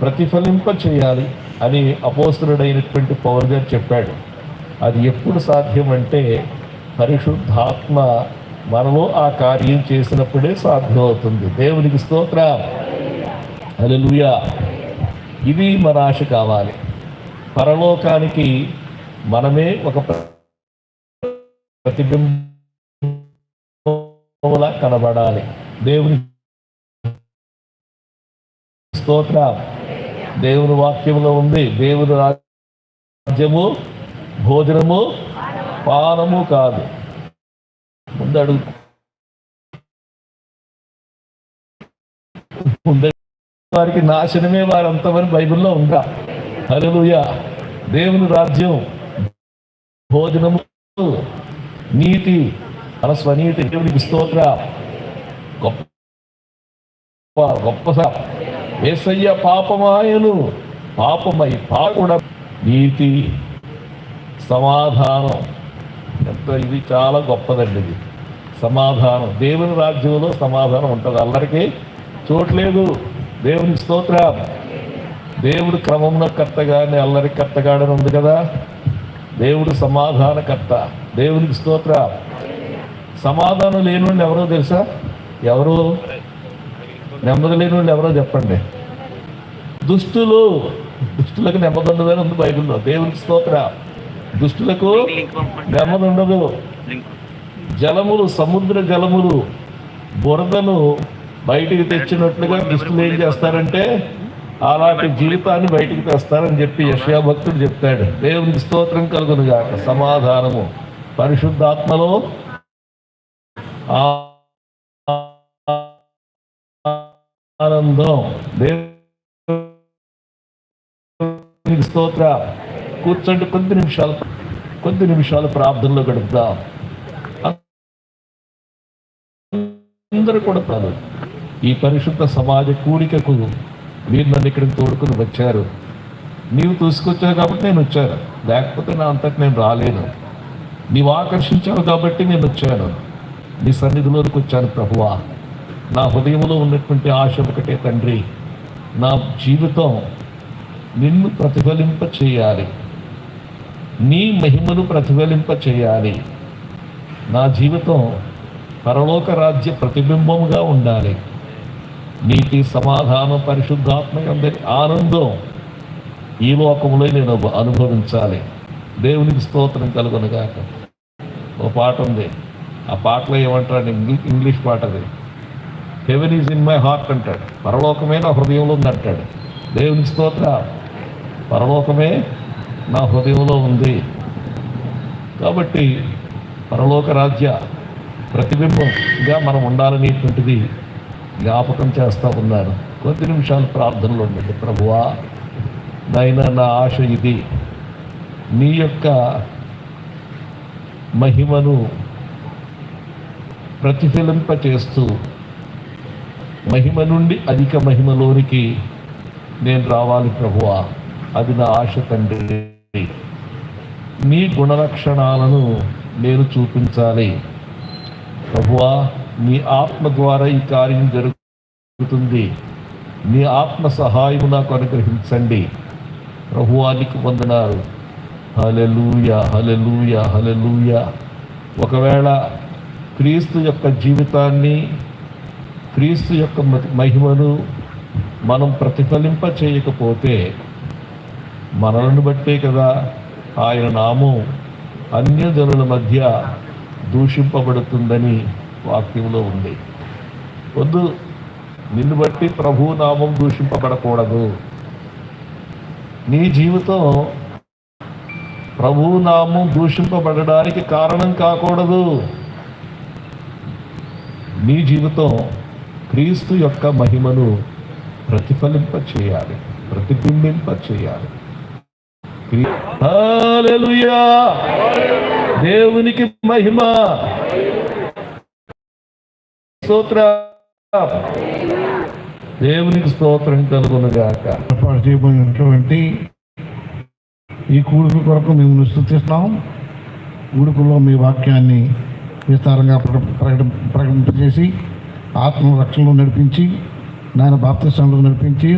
ప్రతిఫలింప చేయాలి అని అపోస్తలుడైనటువంటి పౌలు గారు చెప్పాడు. అది ఎప్పుడు సాధ్యమంటే పరిశుద్ధాత్మ మనలో ఆ కార్యం చేసినప్పుడే సాధ్యమవుతుంది. దేవునికి స్తోత్రం, హల్లెలూయా. ఇది మన ఆశ కావాలి. పరలోకానికి మనమే ఒక ప్రతిబింబంలా కనబడాలి. దేవుని స్తోత్రం. దేవుని వాక్యంలో ఉంది, దేవుని రాజ్యము భోజనము పానము కాదు. ముందడు వారికి నాశనమే వారంతమని బైబిల్లో ఉందా? హల్లెలూయా. దేవుని రాజ్యం భోజనము నీతి, మన స్వనీతి. దేవునికి స్తోత్ర. గొప్ప యేసయ్య పాపమాయను, పాపమై పాకుడ నీతి సమాధానం. ఎంత ఇది చాలా గొప్పదండి. ఇది సమాధానం. దేవుని రాజ్యంలో సమాధానం ఉంటుంది. అందరికీ చూడలేదు. దేవునికి స్తోత్రం. దేవుడు క్రమంలో కర్తగానే అల్లరి కర్తగాడని ఉంది కదా. దేవుడు సమాధానకర్త. దేవునికి స్తోత్రం. సమాధానం లేని వాళ్ళు ఎవరో తెలుసా? ఎవరు నెమ్మది లేని వాళ్ళు ఎవరో చెప్పండి. దుష్టులకు నెమ్మది ఉండదని ఉంది బైబిల్లో. దేవునికి స్తోత్రం. దుష్టులకు నెమ్మది ఉండదు. జలములు, సముద్ర జలములు బురదను బయటికి తెచ్చినట్లుగా దుష్టులు ఏం చేస్తారంటే అలాంటి జీవితాన్ని బయటికి తెస్తారని చెప్పి యెషయా భక్తుడు చెప్తాడు. దేవునికి స్తోత్రం కలుగును గాక. సమాధానము పరిశుద్ధాత్మలో ఆనందం. దేవునికి స్తోత్రం. కూర్చోండి, కొద్ది నిమిషాలు ప్రార్థనలో గడుపుదాం. అందరూ కూడా ఈ పరిశుద్ధ సమాజ కూడికకు మీరు నన్ను ఇక్కడికి తోడుకుని వచ్చారు. నీవు తీసుకొచ్చావు కాబట్టి నేను వచ్చాను, లేకపోతే నా అంతటి నేను రాలేను. నీవు ఆకర్షించావు కాబట్టి నేను వచ్చాను. నీ సన్నిధిలోకి వచ్చాను ప్రభువా. నా హృదయంలో ఉన్నటువంటి ఆశ ఒకటే తండ్రి, నా జీవితం నిన్ను ప్రతిఫలింప చేయాలి, నీ మహిమను ప్రతిఫలింప చేయాలి. నా జీవితం పరలోక రాజ్య ప్రతిబింబముగా ఉండాలి. నీతి, సమాధానం, పరిశుద్ధాత్మ అందరి ఆనందం ఈ లోకంలో నేను అనుభవించాలి. దేవునికి స్తోత్రం కలుగునుగాక. ఓ పాట ఉంది. ఆ పాటలో ఏమంటాడు? ఇంగ్లీష్ పాట అది. Heaven is in my heart అంటాడు. పరలోకమే నా హృదయంలో ఉందంటాడు. దేవునికి స్తోత్ర. పరలోకమే నా హృదయంలో ఉంది. కాబట్టి పరలోక రాజ్య ప్రతిబింబంగా మనం ఉండాలనేటువంటిది జ్ఞాపకం చేస్తూ ఉన్నాను. కొద్ది నిమిషాలు ప్రార్థనలో ఉండండి. ప్రభువా, నాయన, నా ఆశ ఇది, నీ యొక్క మహిమను ప్రతిఫలింపచేస్తూ మహిమ నుండి అధిక మహిమలోనికి నేను రావాలి ప్రభువా. అది నా ఆశ తండ్రి. నీ గుణలక్షణాలను నేను చూపించాలి ప్రభువా. నీ ఆత్మ ద్వారా ఈ కార్యం జరుగుతుంది. నీ ఆత్మ సహాయము నాకు అనుగ్రహించండి ప్రభువా. నీకు వందనాలు. హల్లెలూయా, హల్లెలూయా, హల్లెలూయా. ఒకవేళ క్రీస్తు యొక్క జీవితాన్ని, క్రీస్తు యొక్క మహిమను మనం ప్రతిఫలింప చేయకపోతే మనలను బట్టే కదా ఆయన నామం అన్యజనుల మధ్య దూషింపబడుతుందని వాక్యంలో ఉంది. వద్దు, నిన్ను బట్టి ప్రభు నామం దూషింపబడకూడదు. నీ జీవితం ప్రభు నామం దూషింపబడడానికి కారణం కాకూడదు. నీ జీవితం క్రీస్తు యొక్క మహిమను ప్రతిఫలింప చేయాలి, ప్రతిబింబింప చేయాలి. హల్లెలూయా. దేవునికి మహిమ. స్తోత్రం. దేవునికి స్తోత్రం కలుగునుగాక. ఏర్పాటు చేయబడినటువంటి ఈ కూడుకు కొరకు మేము స్తుతిస్తున్నాం. కూడుకులో మీ వాక్యాన్ని విస్తారంగా ప్రకటింపజేసి ఆత్మ రక్షణలో నడిపించి, నాయన బాప్తిస్మంలో నడిపించి